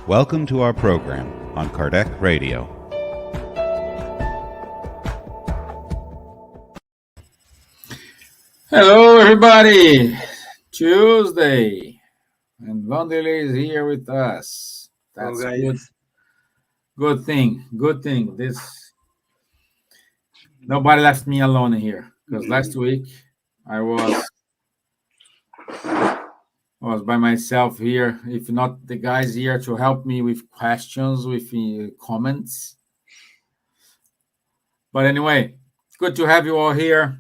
Welcome to our program on Kardec Radio. Hello, everybody. Tuesday, and Wanderley is here with us. That's good. Good thing. Good thing. Nobody left me alone here because last week I was by myself here. If not the guys here to help me with questions, with comments. But anyway, good to have you all here.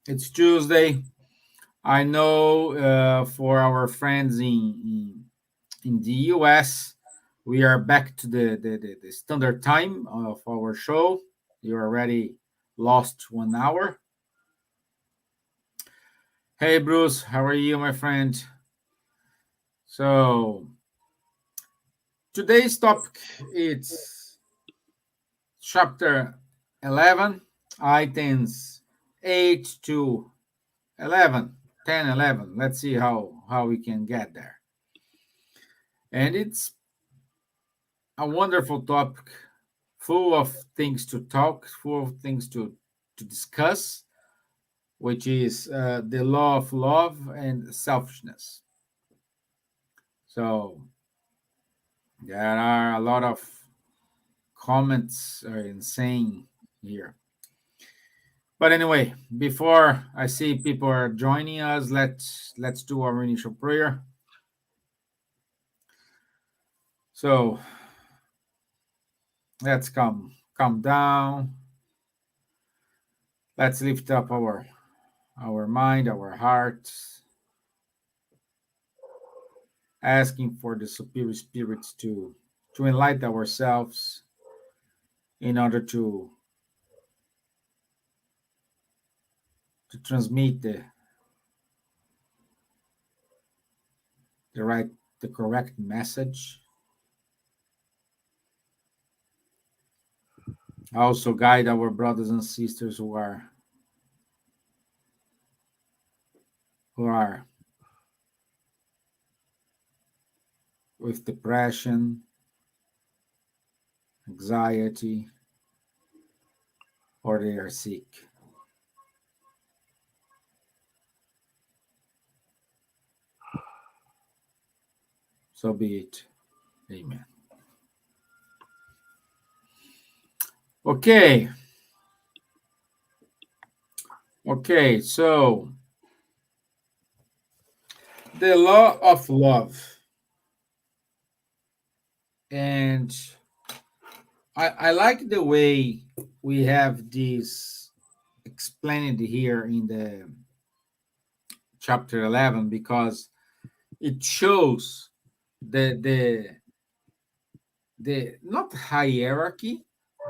It's Tuesday. I know for our friends in the US, we are back to the standard time of our show. You already lost 1 hour. Hey, Bruce, how are you, my friend? So today's topic is chapter 11, items 8 to 11, 10, 11. Let's see how we can get there. And it's a wonderful topic, full of things to talk, full of things to discuss, which is the law of love and selfishness. So there are a lot of comments insane here. But anyway, before I see people are joining us, let's do our initial prayer. So let's calm down. Let's lift up our mind, our hearts, asking for the superior spirits to enlighten ourselves in order to transmit the correct message. Also guide our brothers and sisters who are with depression, anxiety, or they are sick. So be it. Amen. Okay, so the law of love. And I like the way we have this explained here in the chapter 11, because it shows the not hierarchy,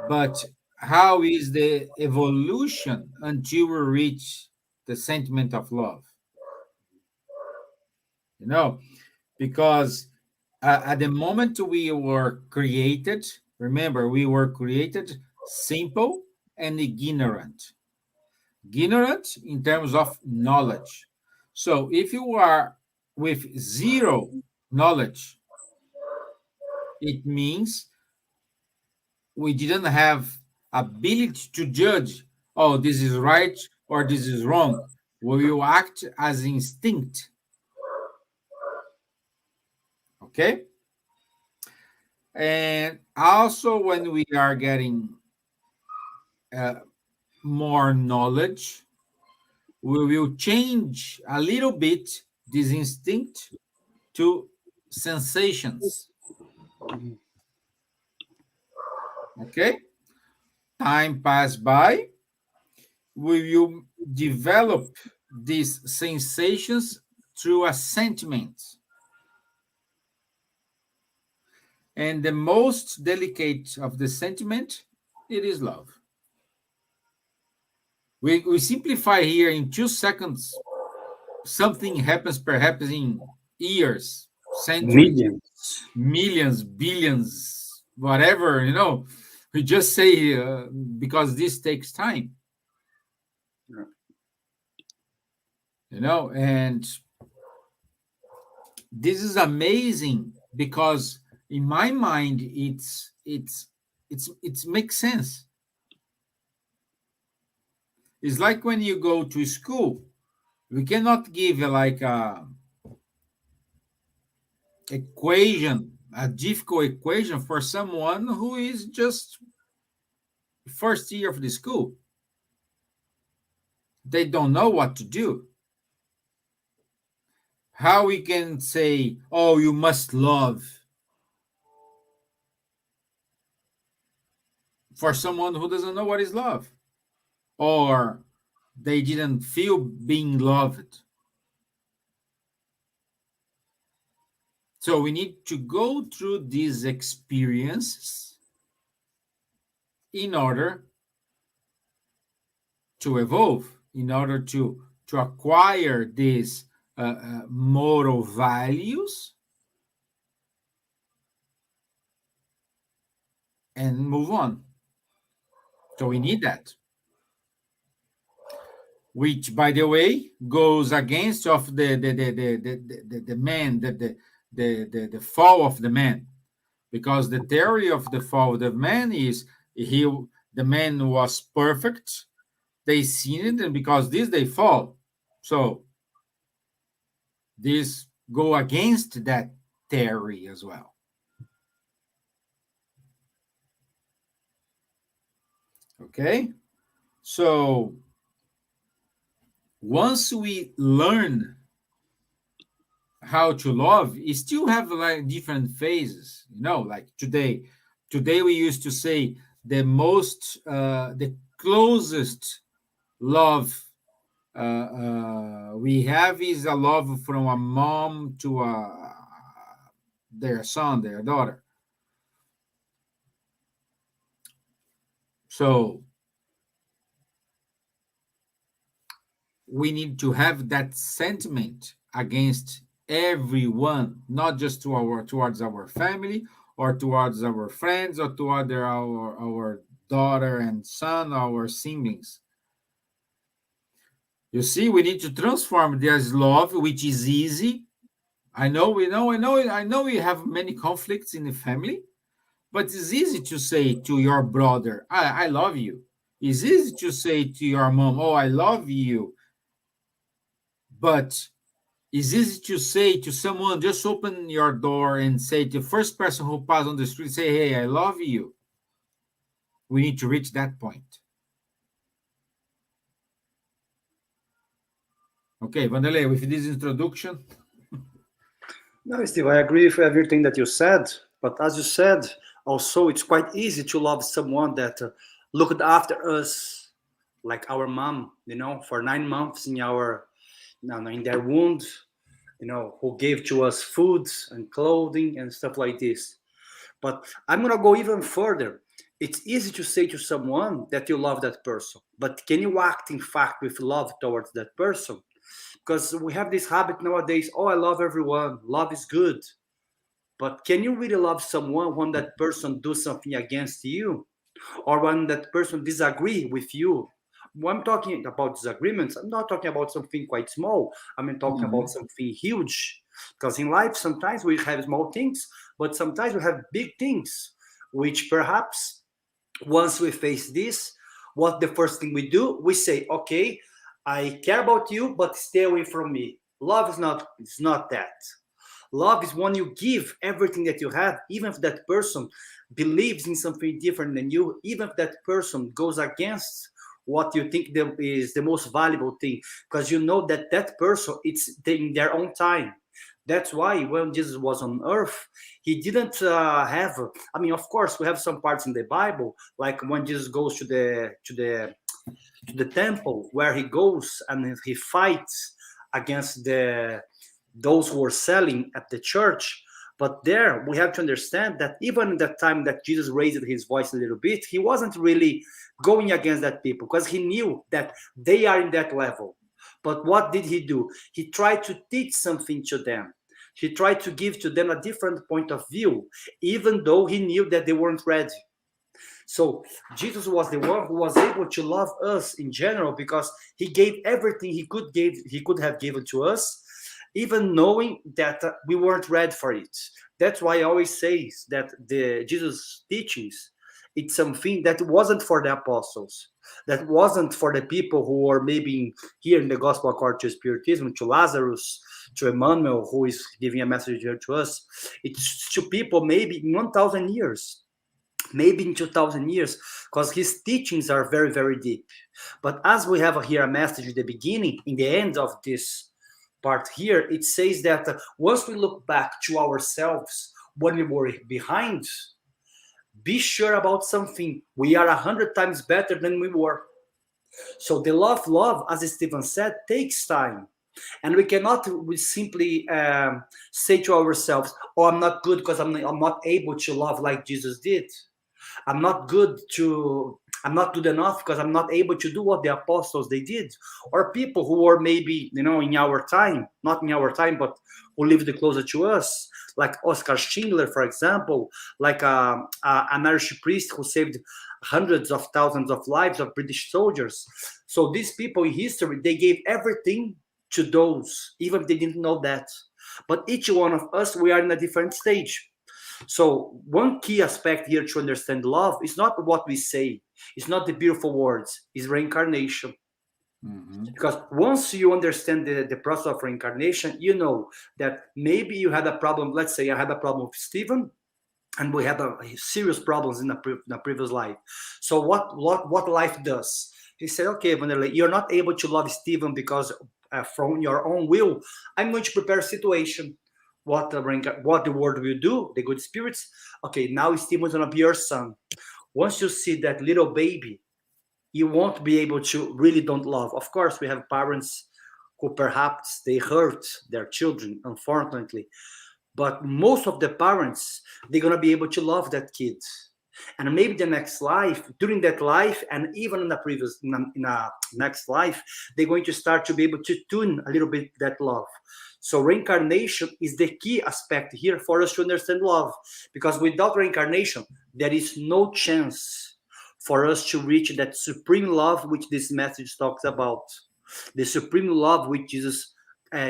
but how is the evolution until we reach the sentiment of love. Because at the moment we were created, remember, we were created simple and ignorant. Ignorant in terms of knowledge. So if you are with zero knowledge, it means we didn't have ability to judge, oh, this is right or this is wrong. We will act as instinct. Okay? And also when we are getting more knowledge, we will change a little bit this instinct to sensations. Okay? Time pass by, we will develop these sensations through a sentiment. And the most delicate of the sentiment, it is love. We simplify here in 2 seconds. Something happens perhaps in years, centuries, millions, billions, whatever, We just say because this takes time. And this is amazing because in my mind, it makes sense. It's like when you go to school, we cannot give like a equation, a difficult equation for someone who is just first year of the school. They don't know what to do. How we can say, oh, you must love, for someone who doesn't know what is love, or they didn't feel being loved. So we need to go through these experiences in order to evolve, in order to acquire these moral values and move on. So we need that, which, by the way, goes against of the man, the fall of the man, because the theory of the fall of the man is the man was perfect, they sinned, and because this they fall. So this go against that theory as well. Okay, so once we learn how to love, you still have like different phases, like today we used to say the closest love we have is a love from a mom to their son, their daughter. So we need to have that sentiment against everyone, not just towards our family or towards our friends or toward our daughter and son, our siblings. You see, we need to transform this love, which is easy. I know we have many conflicts in the family, but it's easy to say to your brother, I love you. It's easy to say to your mom, oh, I love you. But it's easy to say to someone, just open your door and say to the first person who passes on the street, say, hey, I love you. We need to reach that point. Okay, Wanderley, with this introduction. No, Steve, I agree with everything that you said. But as you said, also, it's quite easy to love someone that looked after us, like our mom, for 9 months in their wound, who gave to us food and clothing and stuff like this. But I'm going to go even further. It's easy to say to someone that you love that person, but can you act in fact with love towards that person? Because we have this habit nowadays, oh, I love everyone, love is good. But can you really love someone when that person does something against you? Or when that person disagree with you? When I'm talking about disagreements, I'm not talking about something quite small. I'm talking about something huge. Because in life, sometimes we have small things, but sometimes we have big things, which perhaps once we face this, what the first thing we do, we say, okay, I care about you, but stay away from me. Love is not that. Love is when you give everything that you have, even if that person believes in something different than you, even if that person goes against what you think is the most valuable thing, because you know that that person, it's in their own time. That's why when Jesus was on earth, he didn't have. I mean, of course, we have some parts in the Bible, like when Jesus goes to the temple, where he goes and he fights against those who were selling at the church. But there we have to understand that even in that time that Jesus raised his voice a little bit, he wasn't really going against that people, because he knew that they are in that level. But what did he do? He tried to teach something to them. He tried to give to them a different point of view, even though he knew that they weren't ready. So Jesus was the one who was able to love us in general, because he gave everything he could have given to us. even knowing that we weren't ready for it. That's why I always say that the Jesus teachings, it's something that wasn't for the apostles, that wasn't for the people who were maybe here in the gospel according to Spiritism, to Lazarus, to Emmanuel, who is giving a message here to us. It's to people maybe in 1,000 years, maybe in 2,000 years, because his teachings are very, very deep. But as we have here a message at the beginning, in the end of this part here, it says that once we look back to ourselves when we were behind, be sure about something. We are 100 times better than we were. So the love, as Stevan said, takes time. And we cannot simply say to ourselves, oh, I'm not good because I'm not able to love like Jesus did. I'm not good enough because I'm not able to do what the apostles they did, or people who were maybe in our time, not in our time, but who lived closer to us, like Oscar Schindler, for example, like an Irish priest who saved hundreds of thousands of lives of British soldiers. So these people in history, they gave everything to those, even if they didn't know that. But each one of us, we are in a different stage. So one key aspect here to understand love is not what we say, it's not the beautiful words, it's reincarnation. Mm-hmm. Because once you understand the process of reincarnation, you know that maybe you had a problem. Let's say I had a problem with Stevan, and we had serious problems in the previous life. So what life does? He said, okay, Wanderley, you're not able to love Stevan because from your own will, I'm going to prepare a situation. What the word will do, the good spirits. Okay, now Steven's gonna be your son. Once you see that little baby, you won't be able to really don't love. Of course, we have parents who perhaps they hurt their children, unfortunately. But most of the parents, they're gonna be able to love that kid. And maybe the next life, during that life, and even in a next life, they're going to start to be able to tune a little bit that love. So reincarnation is the key aspect here for us to understand love, because without reincarnation, there is no chance for us to reach that supreme love which this message talks about, the supreme love which Jesus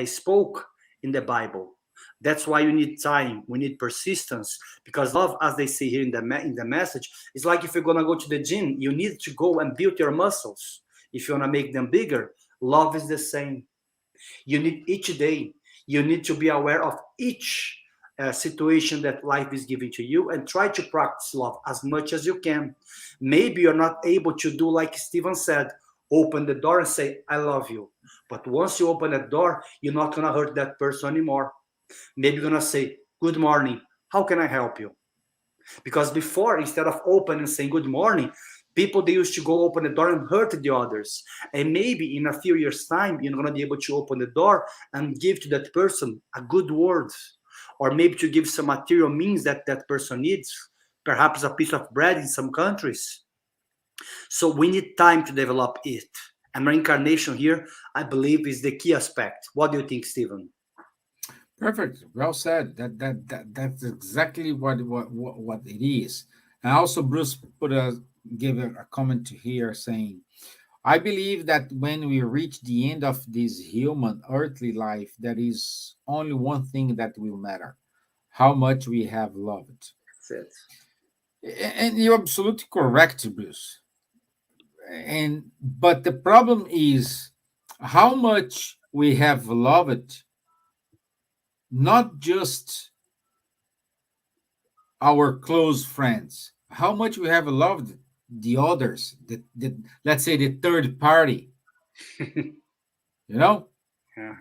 spoke in the Bible. That's why you need time, we need persistence, because love, as they say here in the message, is like if you're going to go to the gym, you need to go and build your muscles. If you want to make them bigger, love is the same. You need each day, you need to be aware of each situation that life is giving to you and try to practice love as much as you can. Maybe you're not able to do like Stevan said, open the door and say, I love you. But once you open that door, you're not going to hurt that person anymore. Maybe you're going to say, good morning, how can I help you? Because before, instead of opening and saying good morning, people, they used to go open the door and hurt the others. And maybe in a few years' time, you're going to be able to open the door and give to that person a good word, or maybe to give some material means that that person needs, perhaps a piece of bread in some countries. So we need time to develop it. And reincarnation here, I believe, is the key aspect. What do you think, Stevan? Perfect. Well said. That's exactly what it is. And also, Bruce gave a comment here saying, I believe that when we reach the end of this human earthly life, there is only one thing that will matter: how much we have loved. That's it. And you're absolutely correct, Bruce. But the problem is how much we have loved, not just our close friends, how much we have loved the others, let's say the third party. Yeah.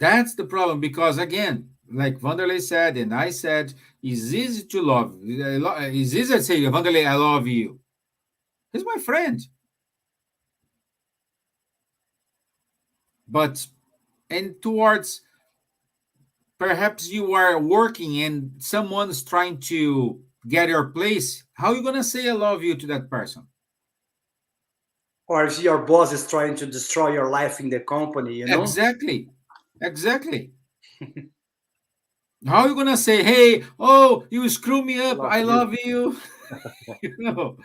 That's the problem, because again, like Wanderley said and I said, it's easy to love. It's easy to say, Wanderley, I love you. He's my friend. But, and towards, perhaps you are working and someone's trying to get your place, how are you going to say I love you to that person? Or if your boss is trying to destroy your life in the company, you know? Exactly. How are you going to say, hey, oh, you screw me up, I love you? You know?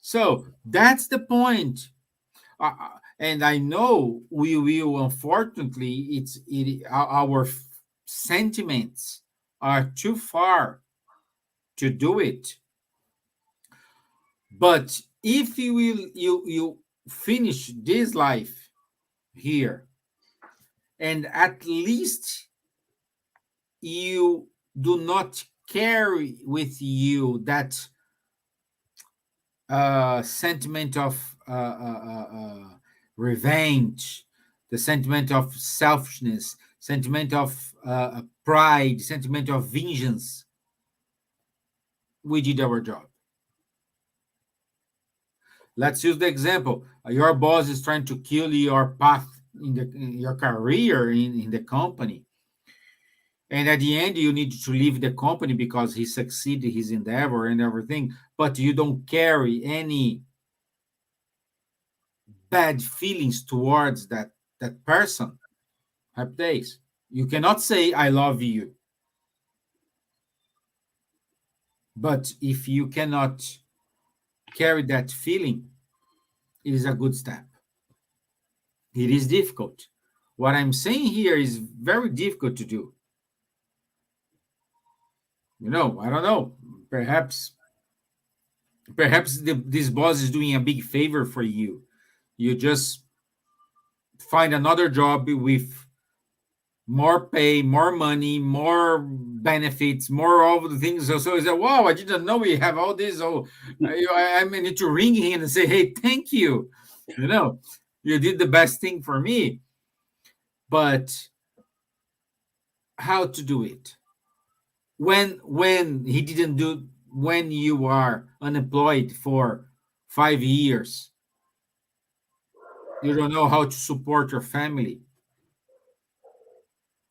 So that's the point. And I know we will, unfortunately, our sentiments are too far to do it. But if you finish this life here, and at least you do not carry with you that sentiment of revenge, the sentiment of selfishness, sentiment of pride, sentiment of vengeance, we did our job. Let's use the example. Your boss is trying to kill your path in your career in the company. And at the end, you need to leave the company because he succeeded his endeavor and everything, but you don't carry any bad feelings towards that person. Happy days. You cannot say, I love you. But if you cannot carry that feeling, it is a good step. It is difficult. What I'm saying here is very difficult to do. I don't know. Perhaps this boss is doing a big favor for you. You just find another job with more pay, more money, more benefits, more all the things. So he said, wow, I didn't know we have all this. Oh, I need to ring him and say, hey, thank you. You did the best thing for me. But how to do it? When he didn't do, when you are unemployed for 5 years, you don't know how to support your family.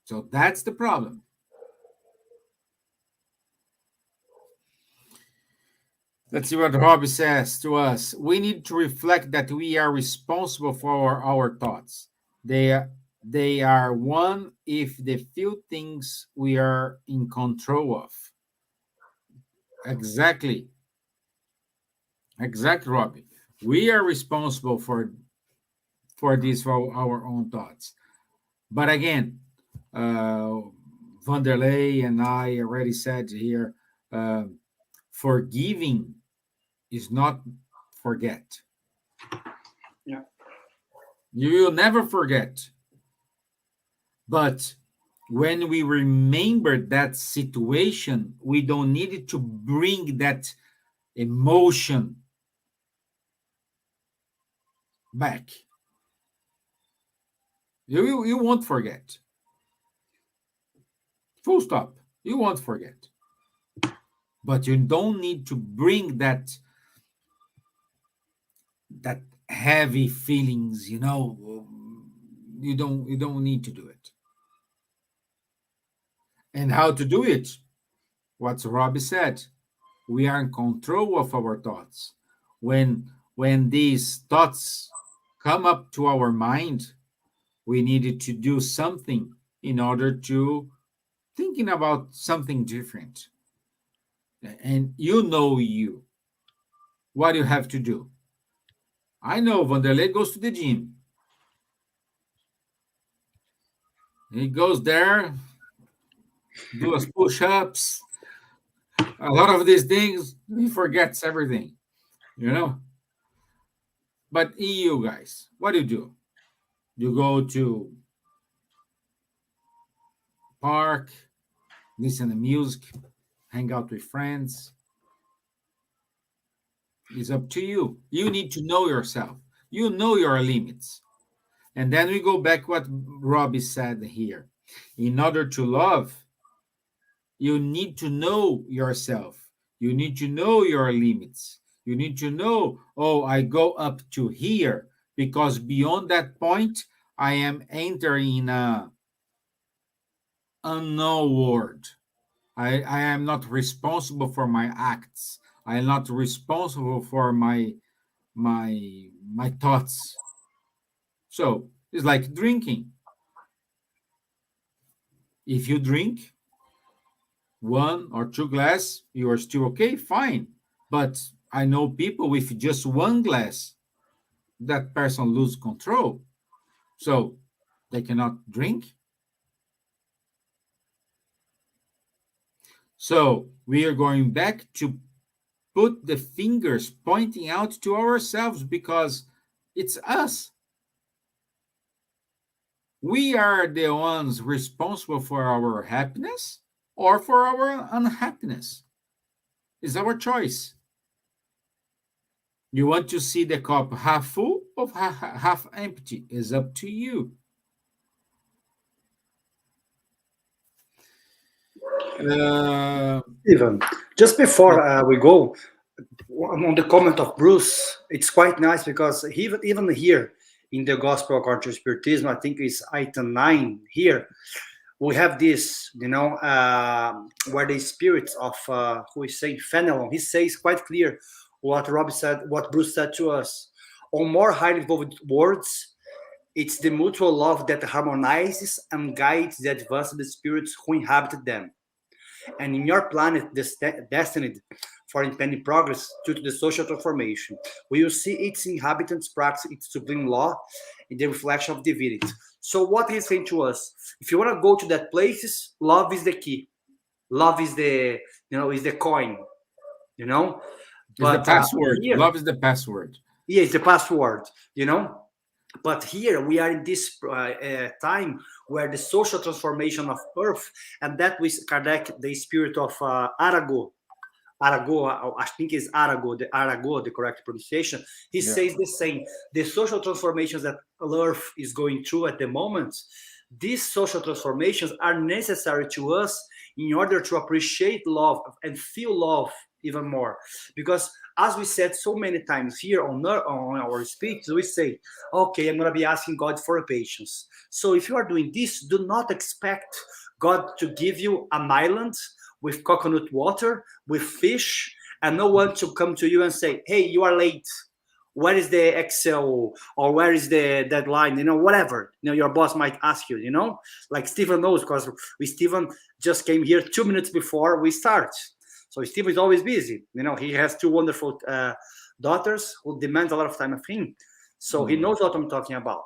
So that's the problem. Let's see what Robbie says to us. We need to reflect that we are responsible for our thoughts. They are one if the few things we are in control of. Exactly, Robbie. We are responsible for our own thoughts. But again, Wanderley and I already said here, forgiving is not forget. Yeah. You will never forget. But when we remember that situation, we don't need to bring that emotion back. You won't forget. Full stop. You won't forget. But you don't need to bring that heavy feelings, you don't need to do it. And how to do it? What Robbie said. We are in control of our thoughts. When these thoughts come up to our mind, we needed to do something in order to thinking about something different. And what you have to do. I know Wanderley goes to the gym. He goes there, does push-ups, a lot of these things, he forgets everything, But you guys, what do? You go to park, listen to music, hang out with friends. It's up to you. You need to know yourself. You know your limits. And then we go back what Robbie said here. In order to love, you need to know yourself. You need to know your limits. You need to know, I go up to here because beyond that point, I am entering a unknown world. I am not responsible for my acts. I am not responsible for my thoughts. So it's like drinking. If you drink 1 or 2 glasses, you are still okay, fine. But I know people with just 1 glass, that person lose control. So they cannot drink. So we are going back to put the fingers pointing out to ourselves because it's us. We are the ones responsible for our happiness or for our unhappiness. It's our choice. You want to see the cup half full or half empty? It's up to you. Steven, just before we go, on the comment of Bruce, it's quite nice because even here in the Gospel according to Spiritism, I think it's item 9 here, we have this, where the spirits of, who is saying Fenelon, he says quite clear what Rob said, what Bruce said to us. On more highly evolved words, it's the mutual love that harmonizes and guides the advance of the spirits who inhabit them. And in your planet, destined for impending progress due to the social transformation, we will see its inhabitants practice its sublime law in the reflection of divinity. So what he's saying to us, if you want to go to that places, love is the key. Love is the, is the coin, But, the password. Here, love is the password. Yeah, it's the password, But here we are in this time where the social transformation of Earth, and that with Kardec, the spirit of Arago, I think it's Arago, the correct pronunciation. He says the same. The social transformations that Earth is going through at the moment, these social transformations are necessary to us in order to appreciate love and feel love even more. Because as we said so many times here on our speech, we say, okay, I'm going to be asking God for patience. So if you are doing this, do not expect God to give you an island with coconut water, with fish, and no one to come to you and say, hey, you are late. Where is the Excel, or where is the deadline? Whatever. Your boss might ask you, like Stevan knows, because Stevan just came here 2 minutes before we start. So Steve is always busy. He has 2 wonderful daughters who demand a lot of time of him. So he knows what I'm talking about.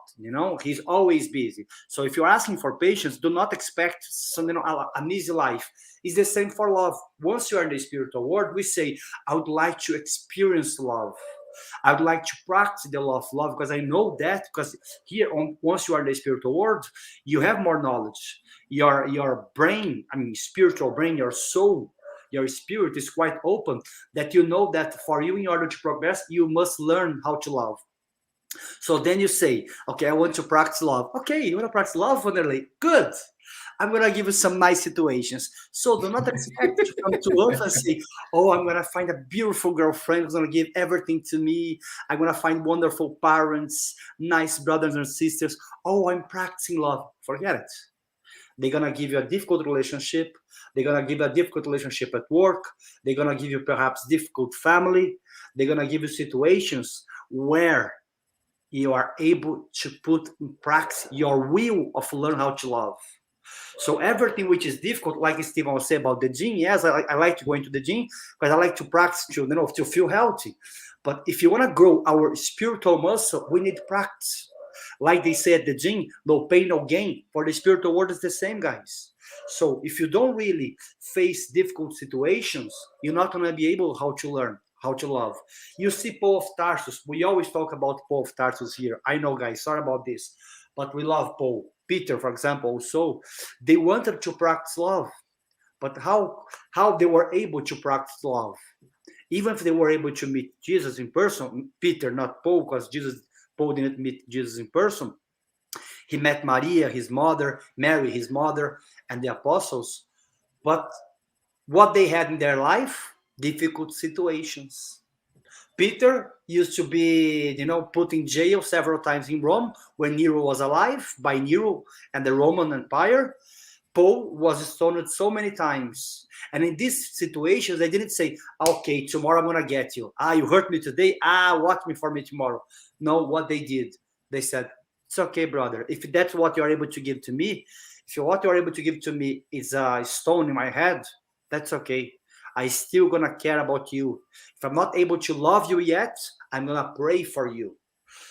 He's always busy. So if you're asking for patience, do not expect an easy life. It's the same for love. Once you are in the spiritual world, we say, I would like to experience love. I would like to practice the law of love, because I know that, because here, once you are in the spiritual world, you have more knowledge. Your brain, spiritual brain, your soul, your spirit is quite open, that you know that for you, in order to progress, you must learn how to love. So then you say, okay, I want to practice love. Okay, you want to practice love, Wanderley? Good. I'm going to give you some nice situations. So do not expect to come to us and say, oh, I'm going to find a beautiful girlfriend who's going to give everything to me. I'm going to find wonderful parents, nice brothers and sisters. Oh, I'm practicing love. Forget it. They're going to give you a difficult relationship. They're going to give you a difficult relationship at work. They're going to give you perhaps difficult family. They're going to give you situations where you are able to put in practice your will of learn how to love. So everything which is difficult, like Stevan was saying about the gym, yes, I like to go into the gym because I like to practice to feel healthy. But if you want to grow our spiritual muscle, we need practice. Like they say at the gym, no pain, no gain. For the spiritual world, it's the same, guys. So if you don't really face difficult situations, you're not going to be able how to learn how to love. You see Paul of Tarsus. We always talk about Paul of Tarsus here. I know, guys, sorry about this, but we love Paul. Peter, for example, also, they wanted to practice love, but how they were able to practice love? Even if they were able to meet Jesus in person, Peter, not Paul, because Paul didn't meet Jesus in person. He met Maria, his mother, Mary, his mother, and the apostles. But what they had in their life, difficult situations. Peter used to be, put in jail several times in Rome when Nero was alive, by Nero and the Roman Empire. Paul was stoned so many times. And in these situations, they didn't say, okay, tomorrow I'm going to get you. You hurt me today. Watch me for me tomorrow. No, what they did, they said, it's okay, brother. If that's what you're able to give to me, what you're able to give to me is a stone in my head, that's okay. I still going to care about you. If I'm not able to love you yet, I'm going to pray for you.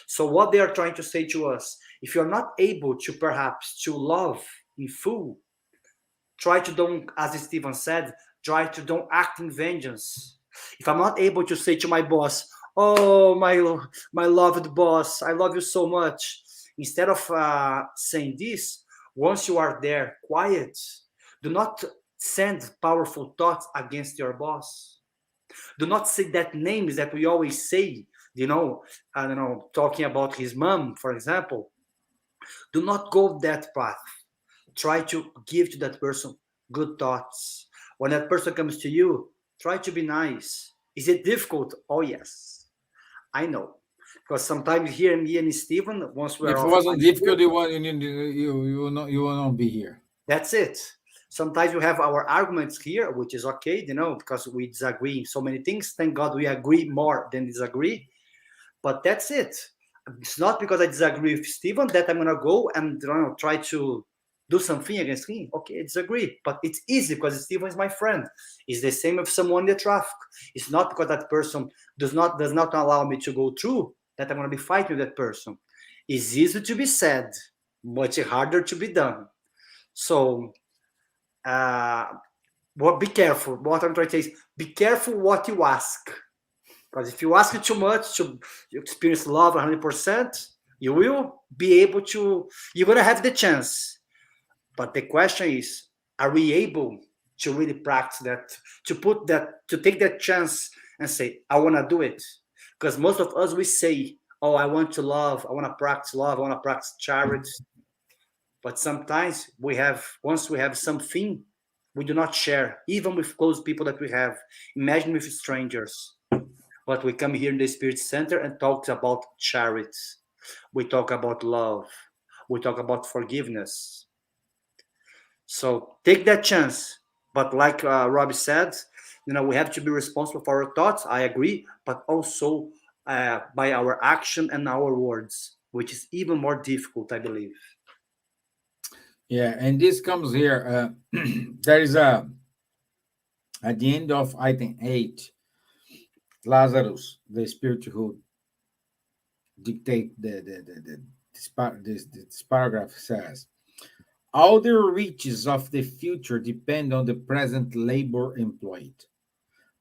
So what they are trying to say to us, if you're not able to perhaps to love in full, Try to don't, as Stevan said, try to don't act in vengeance. If I'm not able to say to my boss, oh, my loved boss, I love you so much. Instead of saying this, once you are there, quiet. Do not send powerful thoughts against your boss. Do not say that names that we always say, I don't know, talking about his mom, for example. Do not go that path. Try to give to that person good thoughts. When that person comes to you, try to be nice. Is it difficult? Oh, yes. I know. Because sometimes here, me and Stevan, once we're If it off, wasn't difficult, you will not be here. that's it. Sometimes we have our arguments here, which is okay, because we disagree in so many things. Thank God we agree more than disagree. But that's it. It's not because I disagree with Stevan that I'm going to go and try to do something against him. Okay, I disagree. But it's easy because Stevan is my friend. It's the same with someone in the traffic. It's not because that person does not allow me to go through that I'm going to be fighting with that person. It's easy to be said, much harder to be done. So, be careful. What I'm trying to say is be careful what you ask. Because if you ask it too much to experience love 100%, you will be able to, you're going to have the chance. But the question is, are we able to really practice that, to take that chance and say, I want to do it? Because most of us, we say, oh, I want to love, I want to practice love, I want to practice charity. But sometimes once we have something, we do not share, even with close people that we have. Imagine with strangers. But we come here in the Spirit Center and talk about charity. We talk about love. We talk about forgiveness. So take that chance. But like Robbie said, we have to be responsible for our thoughts. I agree. But also by our action and our words, which is even more difficult, I believe. Yeah, and this comes here. There is at the end of item 8, Lazarus, the spirit who dictate this paragraph says, all the riches of the future depend on the present labor employed,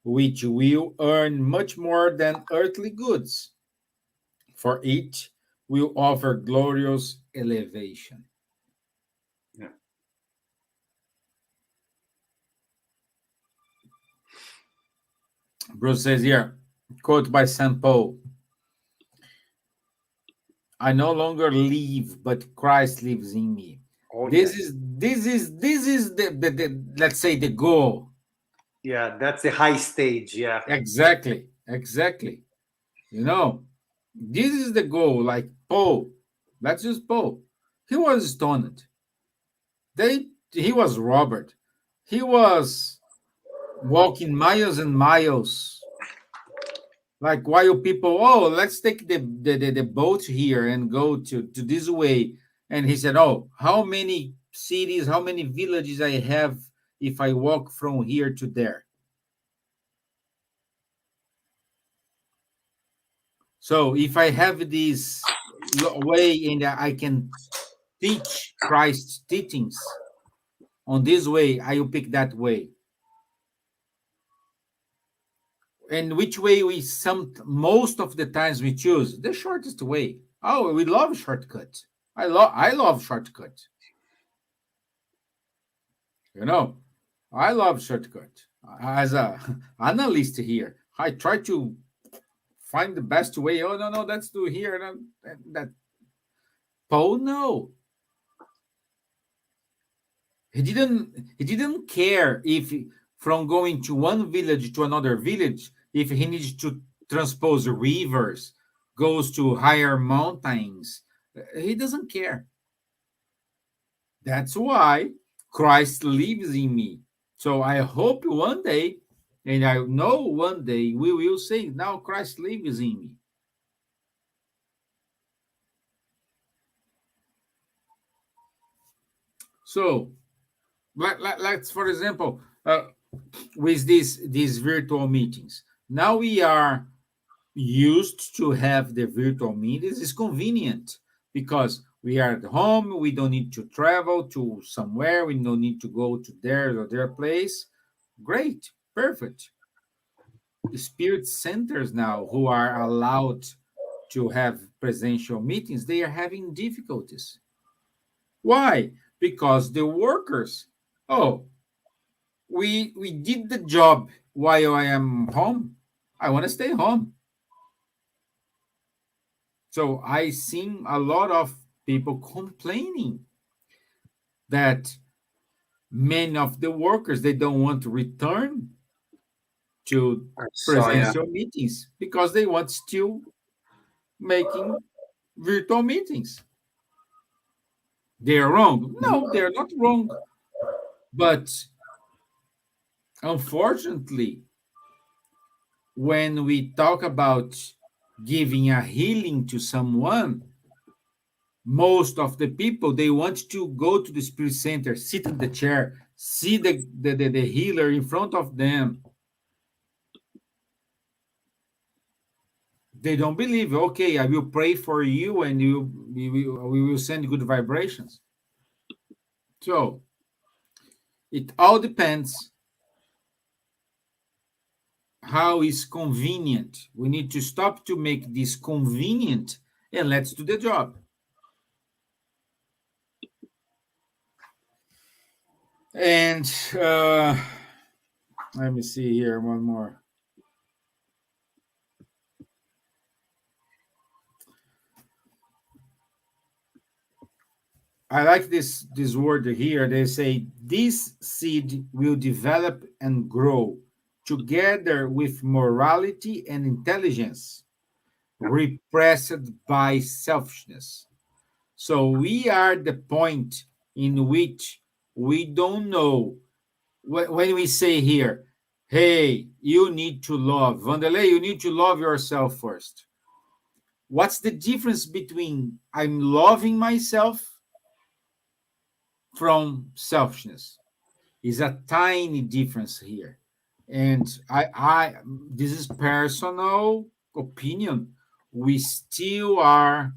which will earn much more than earthly goods, for it will offer glorious elevation. Yeah. Bruce says here, quote by St. Paul, I no longer live, but Christ lives in me. Oh, This yeah. is the let's say the goal. Yeah, that's the high stage. Yeah. Exactly. This is the goal. Like Paul, let's use Paul. He was stoned. He was robbed. He was walking miles and miles. Like while people, oh, let's take the boat here and go to this way. And he said, oh, how many cities, how many villages I have if I walk from here to there? So if I have this way and I can teach Christ's teachings on this way, I will pick that way. And which way most of the times we choose? The shortest way. Oh, we love shortcuts. I love shortcuts. I love shortcuts. As a analyst here, I try to find the best way. Oh no, let's do here. That Paul, no. He didn't care if from going to one village to another village, if he needs to transpose rivers, goes to higher mountains. He doesn't care. That's why Christ lives in me. So I hope one day, and I know one day, we will say, now Christ lives in me. So, let's, for example, with these virtual meetings, now we are used to have the virtual meetings. It's convenient because We are at home. We don't need to travel to somewhere. We don't need to go to there or their place. Great, perfect. The spirit centers now, who are allowed to have presential meetings, they are having difficulties. Why? Because the workers, oh, we did the job while I am home. I want to stay home. So I seen a lot of people complaining that many of the workers, they don't want to return to So yeah. presential meetings because they want still making virtual meetings. They are wrong. No, they are not wrong. But unfortunately, when we talk about giving a healing to someone, most of the people, they want to go to the spirit center, sit in the chair, see the healer in front of them. They don't believe, okay, I will pray for you and we will send good vibrations. So it all depends how is convenient. We need to stop to make this convenient and let's do the job. And let me see here one more. I like this word here. They say this seed will develop and grow together with morality and intelligence, repressed by selfishness. So we are the point in which we don't know. When we say here, hey, you need to love, Wanderley, you need to love yourself first. What's the difference between I'm loving myself from selfishness? Is a tiny difference here. And I this is personal opinion. We still are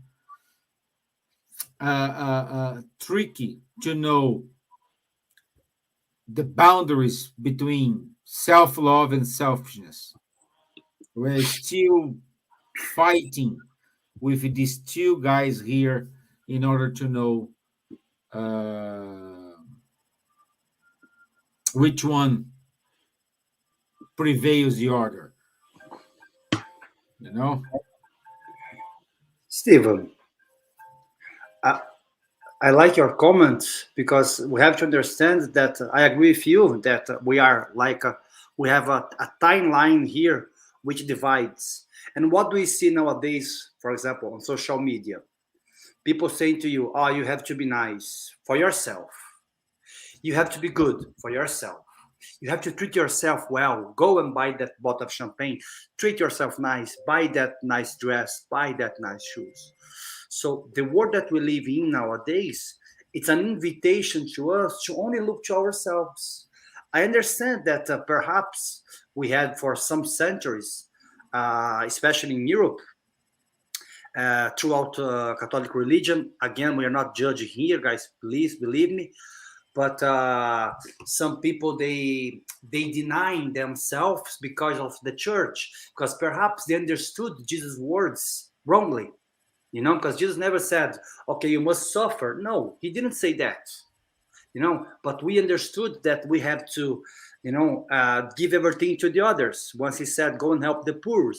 tricky to know the boundaries between self-love and selfishness. We're still fighting with these two guys here in order to know which one prevails the order. You know? Steven, I like your comments because we have to understand that I agree with you that we are like we have a timeline here which divides. And what do we see nowadays, for example, on social media? People saying to you, "Oh, you have to be nice for yourself. You have to be good for yourself. You have to treat yourself well. Go and buy that bottle of champagne. Treat yourself nice. Buy that nice dress. Buy that nice shoes." So the world that we live in nowadays, it's an invitation to us to only look to ourselves. I understand that perhaps we had for some centuries, especially in Europe, throughout Catholic religion. Again, we are not judging here, guys. Please believe me. But some people they deny themselves because of the church, because perhaps they understood Jesus' words wrongly. You know, because Jesus never said, okay, you must suffer. No, he didn't say that. You know, but we understood that we have to, give everything to the others. Once he said, go and help the poor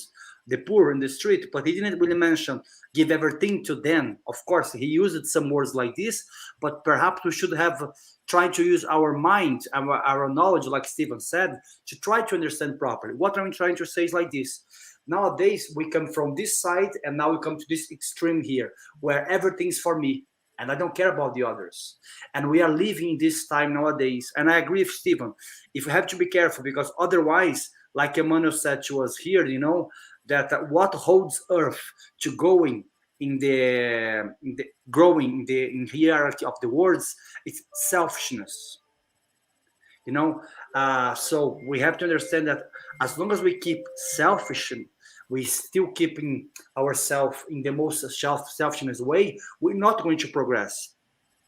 in the street, but he didn't really mention give everything to them. Of course, he used some words like this, but perhaps we should have tried to use our mind, our knowledge, like Stevan said, to try to understand properly. What I'm trying to say is like this. Nowadays, we come from this side, and now we come to this extreme here, where everything's for me, and I don't care about the others. And we are living this time nowadays. And I agree with Stevan. If we have to be careful, because otherwise, like Emmanuel said to us here, that what holds Earth to going in the growing in hierarchy of the worlds, it's selfishness. So we have to understand that as long as we keep selfish, we still keeping ourselves in the most selfishness way, we're not going to progress.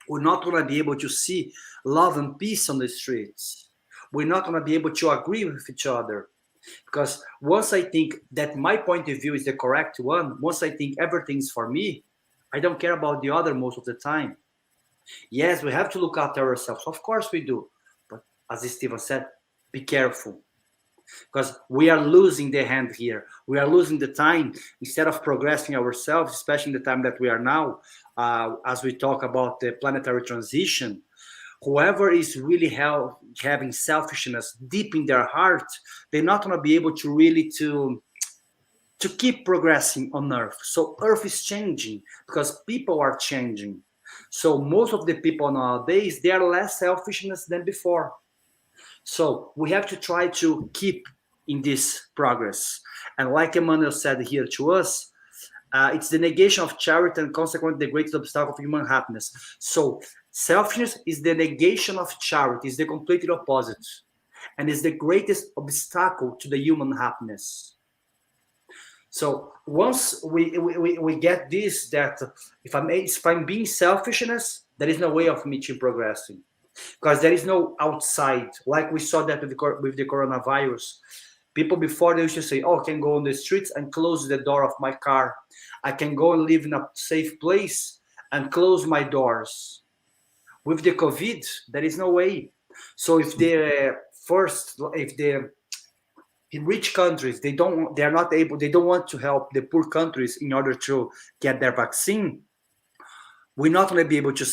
We're not going to be able to see love and peace on the streets. We're not going to be able to agree with each other. Because once I think that my point of view is the correct one, once I think everything's for me, I don't care about the other most of the time. Yes, we have to look after ourselves. Of course we do. But as Stevan said, be careful. Because we are losing the hand here. We are losing the time instead of progressing ourselves, especially in the time that we are now, as we talk about the planetary transition. Whoever is really having selfishness deep in their heart, they're not going to be able to really to keep progressing on Earth. So Earth is changing because people are changing. So most of the people nowadays, they are less selfishness than before. So we have to try to keep in this progress. And like Emmanuel said here to us, it's the negation of charity and consequently the greatest obstacle of human happiness. So selfishness is the negation of charity, is the completely opposite, and is the greatest obstacle to the human happiness. So once we get this, that if I'm being selfishness, there is no way of me to progressing. Because there is no outside, like we saw that with the coronavirus. People before, they used to say, oh, I can go on the streets and close the door of my car. I can go and live in a safe place and close my doors. With the COVID, there is no way. So if in rich countries, they don't want to help the poor countries in order to get their vaccine, we're not going to be able to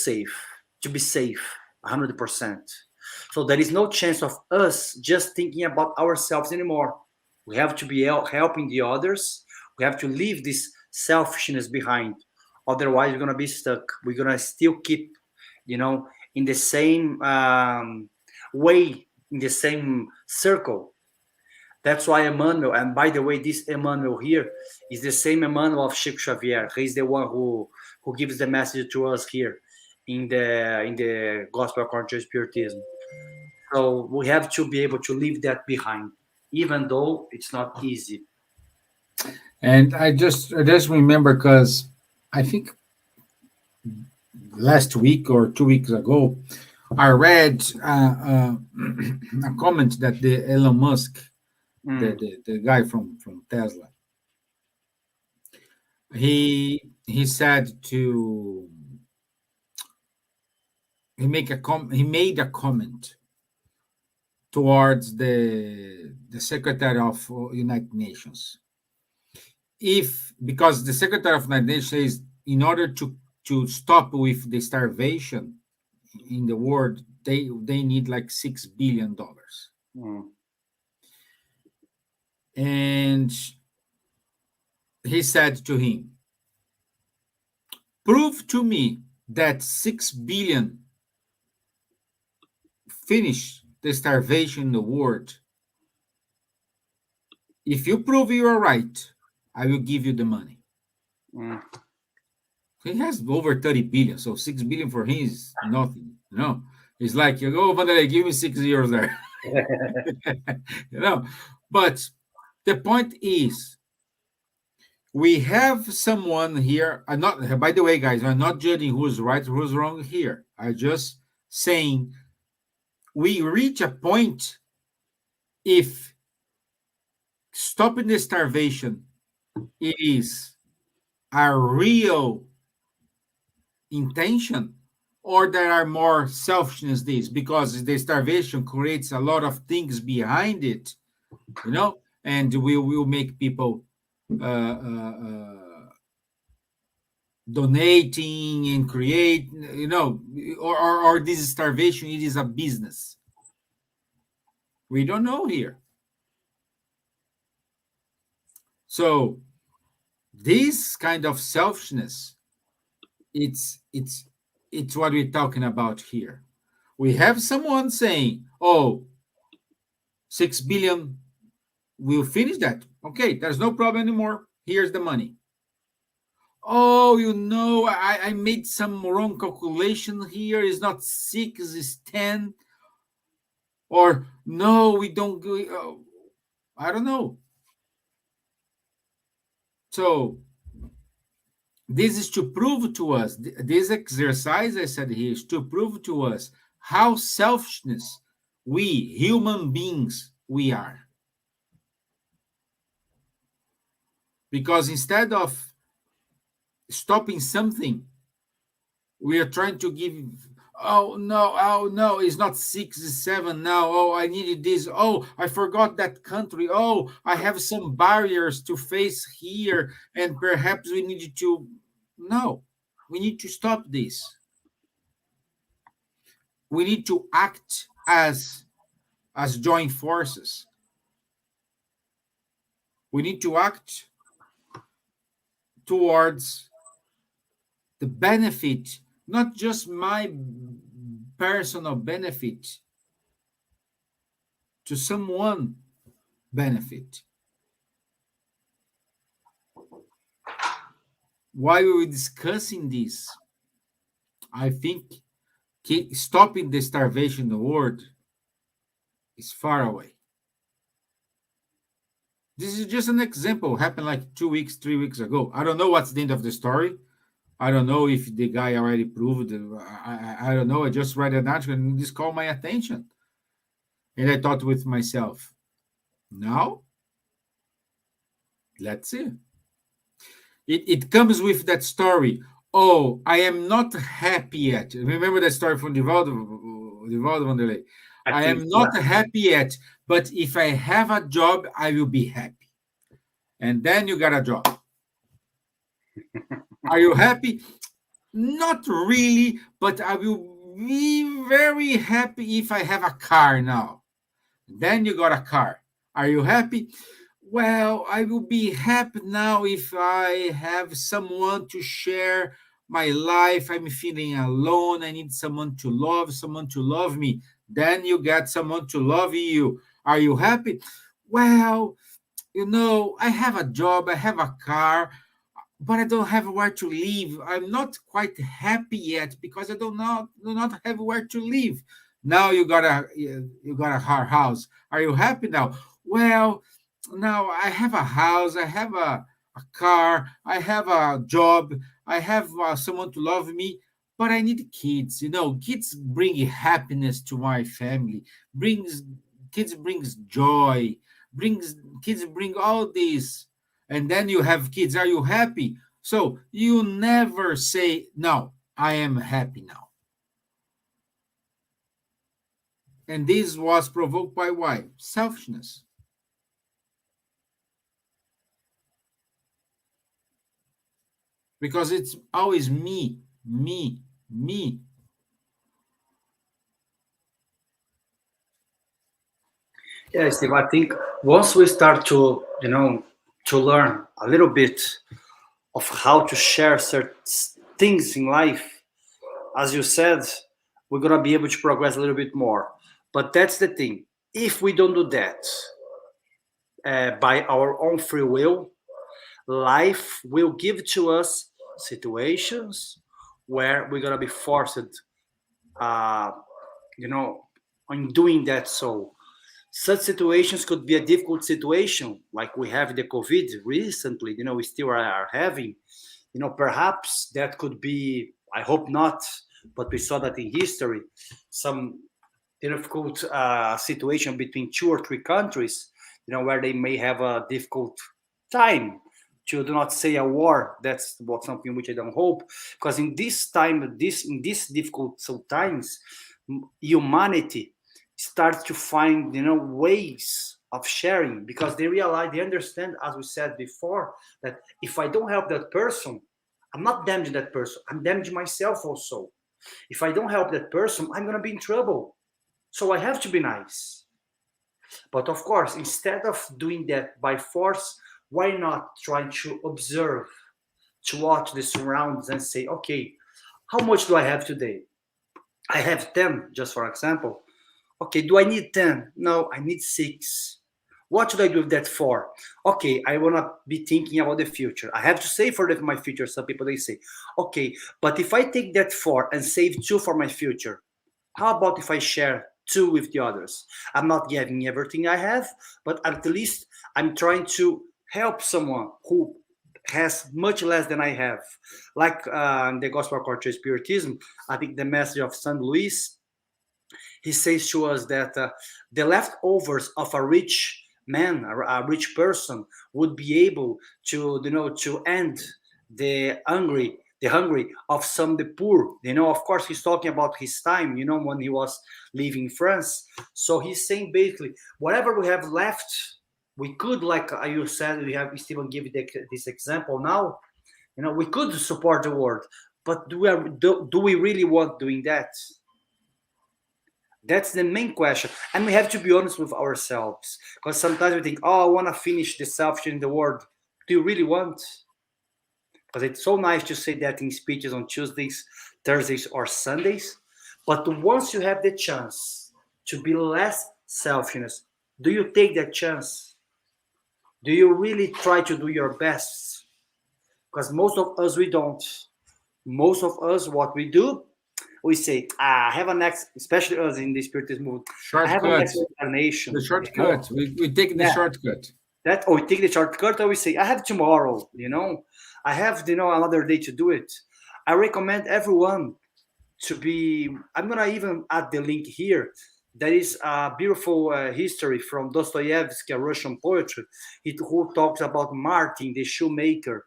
be safe 100%. So there is no chance of us just thinking about ourselves anymore. We have to be helping the others. We have to leave this selfishness behind. Otherwise, we're going to be stuck. We're going to still keep, in the same way, in the same circle. That's why Emmanuel, and by the way, this Emmanuel here is the same Emmanuel of Chico Xavier. He's the one who gives the message to us here in the Gospel according to Spiritism. So we have to be able to leave that behind, even though it's not easy. And I just remember, because I think last week or 2 weeks ago, I read a comment that the Elon Musk, the guy from Tesla, he said he made a comment towards the Secretary of United Nations. Because the Secretary of United Nations says, in order to stop with the starvation in the world, they need like $6 billion. And he said to him, prove to me that 6 billion finish the starvation in the world. If you prove you are right, I will give you the money. He has over 30 billion, so 6 billion for him is nothing. It's like, you go, Wanderley, give me 6 years there. But the point is, we have someone here. By the way, guys, I'm not judging who's right, who's wrong here. I'm just saying we reach a point, if stopping the starvation is a real intention, or there are more selfishness because the starvation creates a lot of things behind it, and we will make people donating and create, or this starvation, it is a business. We don't know here. So this kind of selfishness, it's what we're talking about here. We have someone saying, 6 billion, we'll finish that. Okay, there's no problem anymore. Here's the money. I made some wrong calculation here. It's not 6, it's 10. Or no, we don't go. I don't know. So this is to prove to us, this exercise I said here is to prove to us how selfishness we human beings we are. Because instead of stopping something, we are trying to give, oh no, it's not 6, it's 7 now. Oh, I needed this. Oh, I forgot that country. Oh, I have some barriers to face here, and perhaps we need to. No, we need to stop this. We need to act as joint forces. We need to act towards the benefit, not just my personal benefit, to someone benefit. While we were discussing this, I think stopping the starvation in the world is far away. This is just an example. Happened like 2 weeks, 3 weeks ago. I don't know what's the end of the story. I don't know if the guy already proved it. I don't know. I just read an article and this caught my attention. And I thought with myself, now, let's see. It comes with that story. Oh, I am not happy yet. Remember that story from Wanderley? I am not happy yet, but if I have a job, I will be happy. And then you got a job. Are you happy? Not really, but I will be very happy if I have a car now. Then you got a car. Are you happy? Well, I will be happy now if I have someone to share my life. I'm feeling alone. I need someone to love me. Then you get someone to love you. Are you happy? Well, I have a job, I have a car, but I don't have where to live. I'm not quite happy yet because I do not have where to live. Now you got a house. Are you happy now? Well, now I have a house, I have a car, I have a job, I have someone to love me, but I need kids. Kids bring happiness to my family. Kids brings joy. Kids bring all this, and then you have kids. Are you happy? So you never say no. I am happy now. And this was provoked by why? Selfishness. Because it's always me. Yeah, Steve, I think once we start to learn a little bit of how to share certain things in life, as you said, we're going to be able to progress a little bit more. But that's the thing. If we don't do that by our own free will, life will give to us situations where we're going to be forced, on doing that. So such situations could be a difficult situation, like we have the COVID recently, we still are having, perhaps that could be, I hope not, but we saw that in history, some difficult situation between 2 or 3 countries, where they may have a difficult time, to do not say a war. That's what something which I don't hope, because in this time, in these difficult times, humanity starts to find ways of sharing, because they understand, as we said before, that if I don't help that person, I'm not damaging that person, I'm damaging myself also. If I don't help that person, I'm going to be in trouble. So I have to be nice. But of course, instead of doing that by force, why not try to observe, to watch the surroundings and say, okay, how much do I have today? I have 10, just for example. Okay, do I need 10? No, I need 6. What should I do with that for? Okay, I want to be thinking about the future. I have to save for my future. Some people, they say, okay, but if I take that 4 and save 2 for my future, how about if I share too with the others. I'm not giving everything I have, but at least I'm trying to help someone who has much less than I have. Like in the Gospel according to Spiritism, I think the message of St. Louis, he says to us that the leftovers of a rich man, a rich person, would be able to, to end the hungry of some the poor. Of course, he's talking about his time, when he was living in France. So he's saying basically, whatever we have left, we could, like you said, we have Stevan give this example now. We could support the world, but do we really want doing that? That's the main question. And we have to be honest with ourselves. Because sometimes we think, oh, I want to finish the selfish in the world. Do you really want? Because it's so nice to say that in speeches on Tuesdays, Thursdays, or Sundays. But once you have the chance to be less selfishness, do you take that chance? Do you really try to do your best? Because most of us, we don't. Most of us, what we do, we say, I have a next, especially us in the Spiritist movement, I have a next explanation. The shortcut. We take the shortcut. We take the shortcut, or we say, I have tomorrow, I have, another day to do it. I recommend everyone to be, I'm going to even add the link here. There is a beautiful history from Dostoevsky, a Russian poet, who talks about Martin, the shoemaker.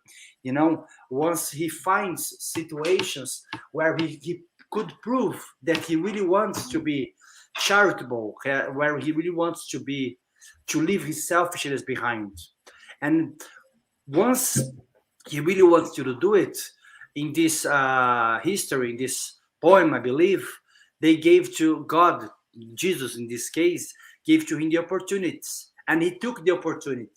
Once he finds situations where he could prove that he really wants to be charitable, where he really wants to leave his selfishness behind. And once he really wants to do it, in this history, in this poem, I believe, they gave to God, Jesus in this case, gave to him the opportunities, and he took the opportunity.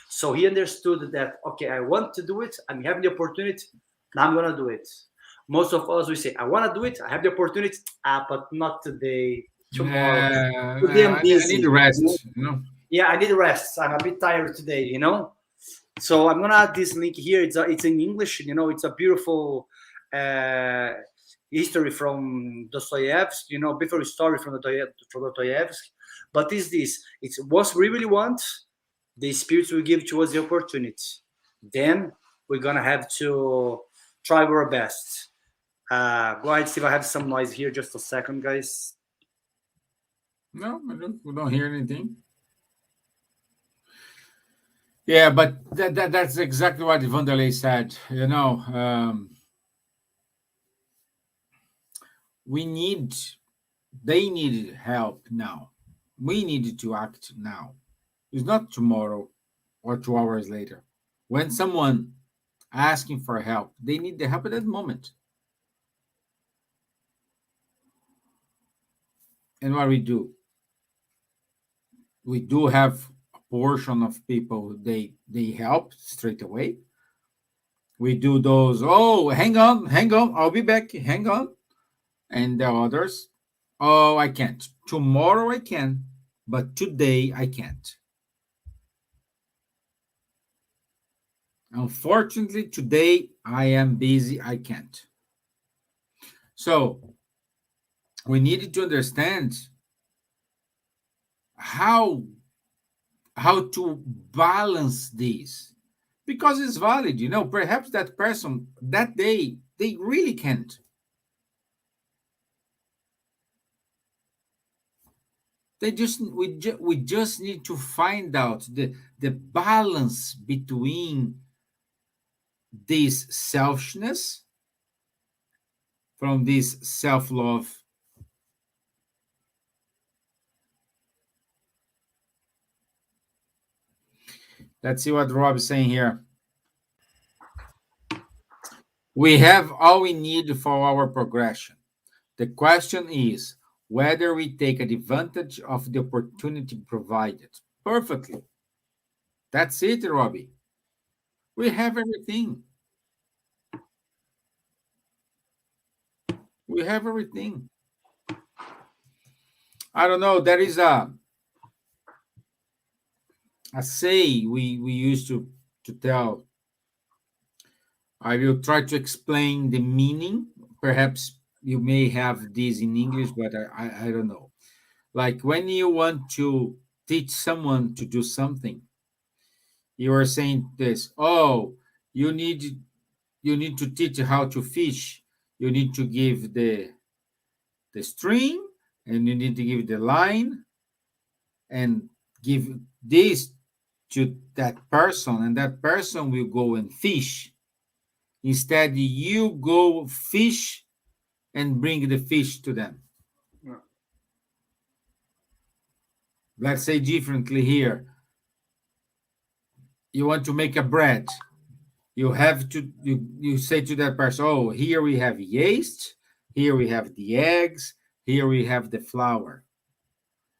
So he understood that, okay, I want to do it, I'm having the opportunity, now I'm going to do it. Most of us, we say, I want to do it, I have the opportunity, but not today, tomorrow. Today I'm busy. I need rest. Yeah, I need rest. I'm a bit tired today, So I'm going to add this link here. It's in English, it's a beautiful history from Dostoevsky, beautiful story from Dostoevsky. But it's what we really want, the spirits will give to us the opportunity. Then we're going to have to try our best. Go ahead, Steve. I have some noise here. Just a second, guys. No, we don't hear anything. Yeah, but that's exactly what Wanderley said. They needed help now. We needed to act now. It's not tomorrow or 2 hours later. When someone asking for help, they need the help at that moment. And what we do have a portion of people they help straight away. We do those, hang on, I'll be back, hang on. And the others, I can't. Tomorrow I can, but today I can't. Unfortunately, today I am busy, I can't. So we needed to understand how to balance these, because it's valid. Perhaps that person that day, they really can't. We just need to find out the balance between this selfishness from this self-love. Let's see what Rob is saying here. We have all we need for our progression. The question is whether we take advantage of the opportunity provided. Perfectly. That's it, Robbie. We have everything. We have everything. I don't know. There is a say we used to tell. I will try to explain the meaning. Perhaps you may have this in English, but I don't know. Like when you want to teach someone to do something, you are saying this, oh, you need you need to teach how to fish. You need to give the string, and you need to give the line, and give this to that person, and that person will go and fish. Instead, you go fish and bring the fish to them. Yeah. Let's say differently here. You want to make a bread. You have to you say to that person, oh, here we have yeast, here we have the eggs, here we have the flour,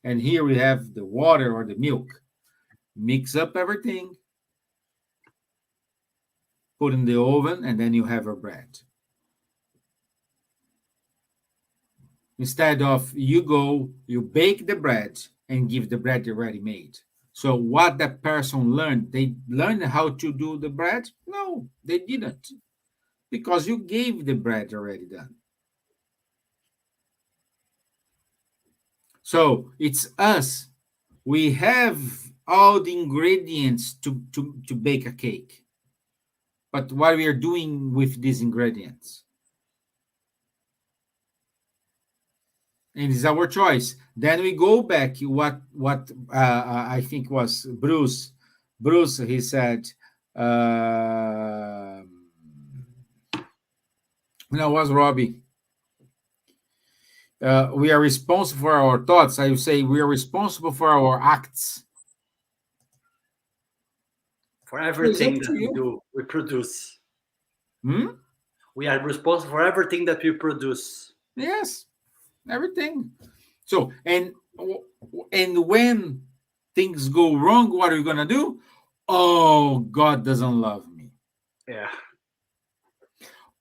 and here we have the water or the milk. Mix up everything, put in the oven, and then you have a bread. Instead of you go, you bake the bread and give the bread already made. So what that person learned, they learned how to do the bread? No, they didn't, because you gave the bread already done. So it's us. We have all the ingredients to bake a cake. But what we are doing with these ingredients? And it's our choice. Then we go back. What I think was Bruce. Bruce, he said, no, it was Robbie. We are responsible for our thoughts. I would say we are responsible for our acts. For everything It's up that to we you. do, we produce. Hmm? We are responsible for everything that we produce. Yes, everything. So, and when things go wrong, what are you gonna do? Oh, God doesn't love me. Yeah.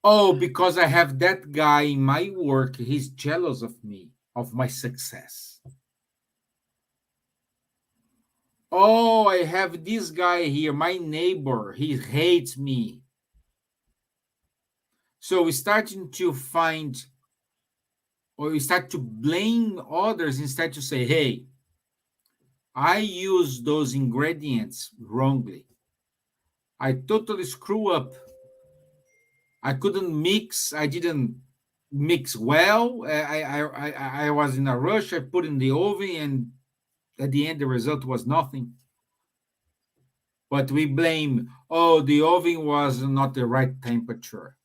Oh, because I have that guy in my work, he's jealous of me, of my success. Oh, I have this guy here, my neighbor, he hates me. So we're starting to find, or we start to blame others instead to say, hey, I use those ingredients wrongly. I totally screw up. I couldn't mix. I didn't mix well. I was in a rush. I put in the oven, and at the end, the result was nothing. But we blame, oh, the oven was not the right temperature.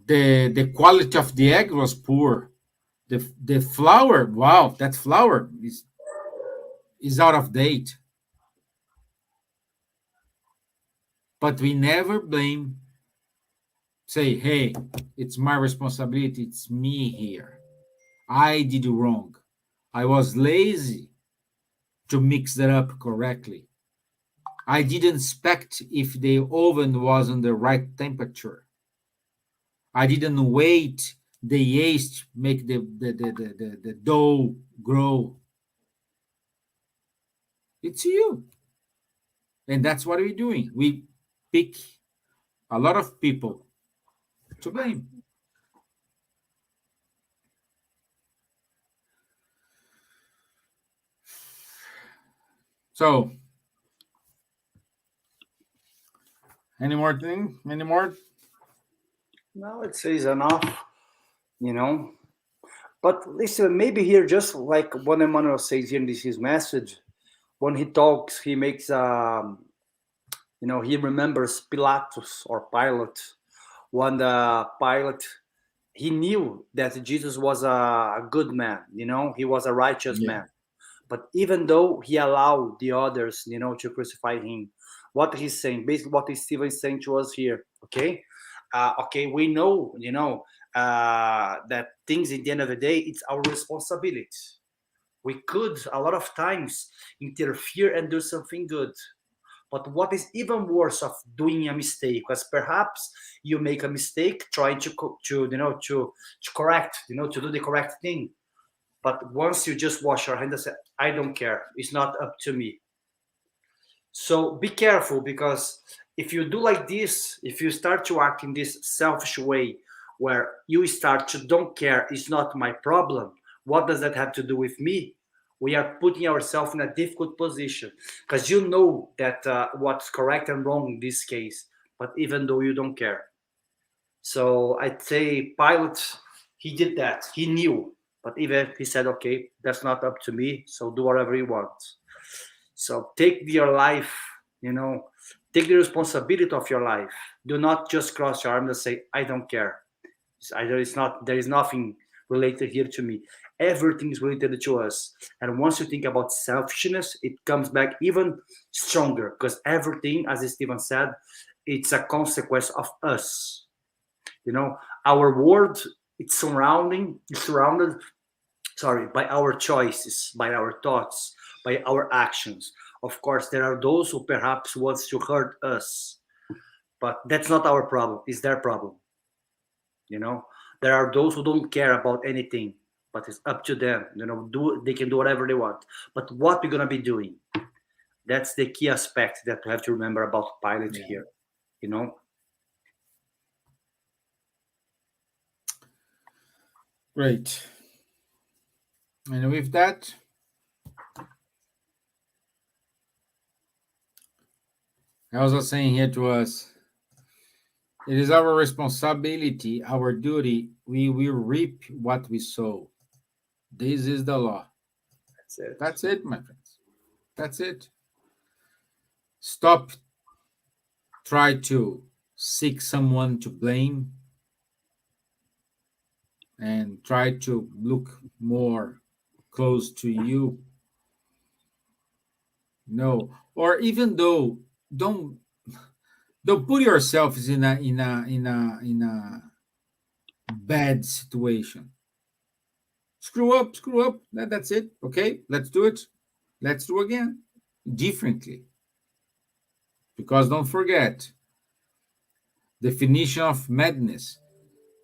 The quality of the egg was poor. The flour, wow, that flour is out of date. But we never blame, say, hey, it's my responsibility. It's me here. I did wrong. I was lazy to mix that up correctly. I didn't inspect if the oven was on the right temperature. I didn't wait the yeast make the dough grow. It's you. And that's what we're doing. We pick a lot of people to blame. So, any more thing? Any more? No, it says enough, you know. But listen, maybe here, just like what Emmanuel says here in this his message, when he talks, he makes he remembers Pilatus or Pilate. When the Pilate, he knew that Jesus was a good man, he was a righteous Yeah. man. But even though he allowed the others, to crucify him, what he's saying, basically what Stevan is saying to us here, okay? Okay, we know, that things at the end of the day, it's our responsibility. We could, a lot of times, interfere and do something good. But what is even worse of doing a mistake? Because perhaps you make a mistake trying to correct, to do the correct thing. But once you just wash your hands and say, I don't care, it's not up to me. So be careful, because if you do like this, if you start to act in this selfish way, where you start to don't care, it's not my problem, What does that have to do with me? We are putting ourselves in a difficult position because you know that what's correct and wrong in this case, but even though you don't care. So I'd say Pilate, he did that. He knew, but even he said, okay, that's not up to me, so do whatever you want. So take your life, take the responsibility of your life. Do not just cross your arms and say, I don't care. There is nothing related here to me. Everything is related to us. And once you think about selfishness, it comes back even stronger because everything, as Stevan said, it's a consequence of us. Our world, it's surrounded by our choices, by our thoughts, by our actions. Of course, there are those who perhaps wants to hurt us, but that's not our problem. It's their problem. There are those who don't care about anything, but it's up to them. They can do whatever they want. But what we're gonna be doing? That's the key aspect that we have to remember about Pilate here. Great. And with that, I was saying here to us, it is our responsibility, our duty. We will reap what we sow. This is the law. That's it. That's it, my friends. That's it. Stop. Try to seek someone to blame and try to look more close to you. No, or even though don't put yourselves in a bad situation. Screw up. That's it. Okay, let's do it. Let's do again differently. Because don't forget, definition of madness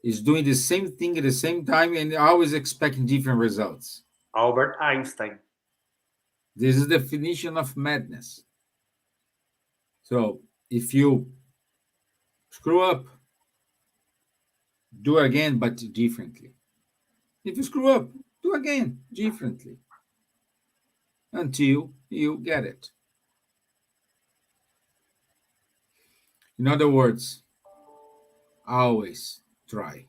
is doing the same thing at the same time and always expecting different results. Albert Einstein. This is the definition of madness. So if you screw up, do again, but differently. If you screw up, do again, differently. Until you get it. In other words, always try.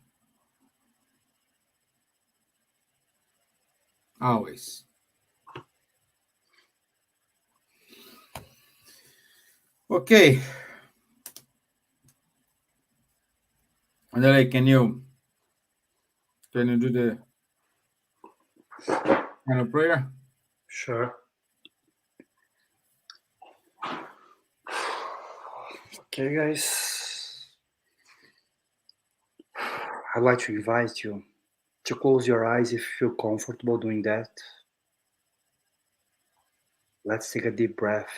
Always. Okay. Wanderley, can you do the final prayer? Sure. Okay, guys. I'd like to invite you to close your eyes if you feel comfortable doing that. Let's take a deep breath.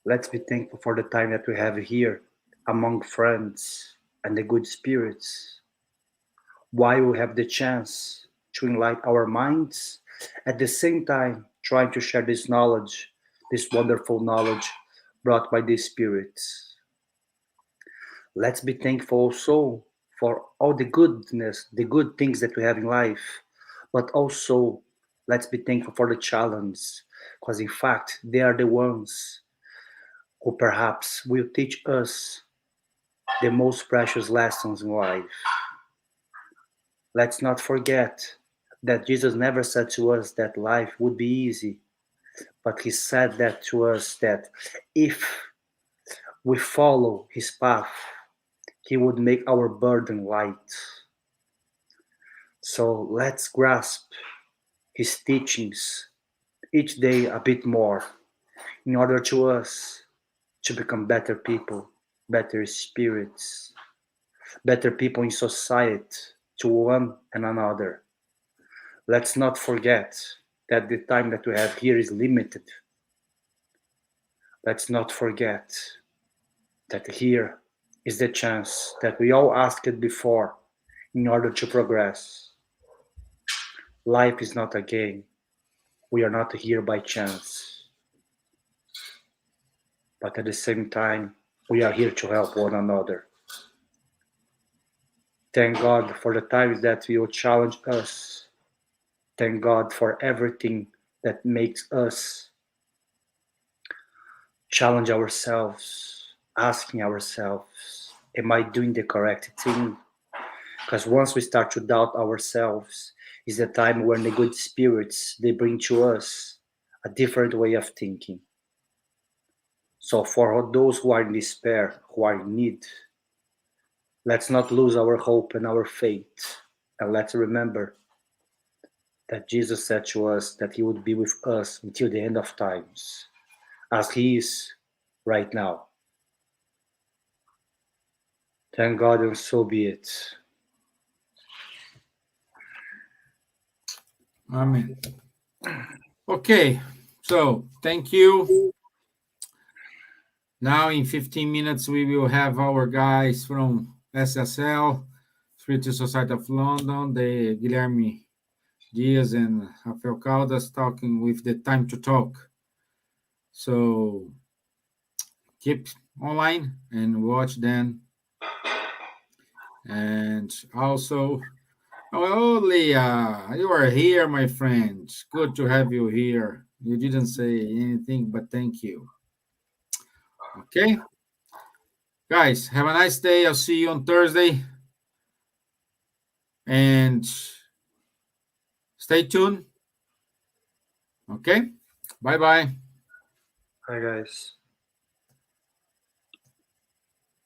Let's be thankful for the time that we have here among friends and the good spirits. While we have the chance to enlighten our minds, at the same time trying to share this knowledge, this wonderful knowledge brought by these spirits. Let's be thankful also for all the goodness, the good things that we have in life, but also let's be thankful for the challenge, because in fact, they are the ones who perhaps will teach us the most precious lessons in life. Let's not forget that Jesus never said to us that life would be easy, but he said that to us that if we follow his path, he would make our burden light. So let's grasp his teachings each day a bit more in order to us to become better people, better spirits, better people in society to one and another. Let's not forget that the time that we have here is limited. Let's not forget that here is the chance that we all asked before in order to progress. Life is not a game. We are not here by chance. But at the same time, we are here to help one another. Thank God for the times that will challenge us. Thank God for everything that makes us challenge ourselves, asking ourselves, am I doing the correct thing? Because once we start to doubt ourselves, is the time when the good spirits, they bring to us a different way of thinking. So for those who are in despair, who are in need, let's not lose our hope and our faith. And let's remember that Jesus said to us that he would be with us until the end of times, as he is right now. Thank God, and so be it. Amen. Okay, so thank you. Now in 15 minutes, we will have our guys from SSL, Spiritist Society of London, the Guilherme Diaz and Rafael Caldas talking with the Time to Talk. So keep online and watch them. And also, oh, Leah, you are here, my friend. Good to have you here. You didn't say anything, but thank you. Okay. Guys, have a nice day. I'll see you on Thursday. And stay tuned. Okay. Bye-bye. Hi, guys.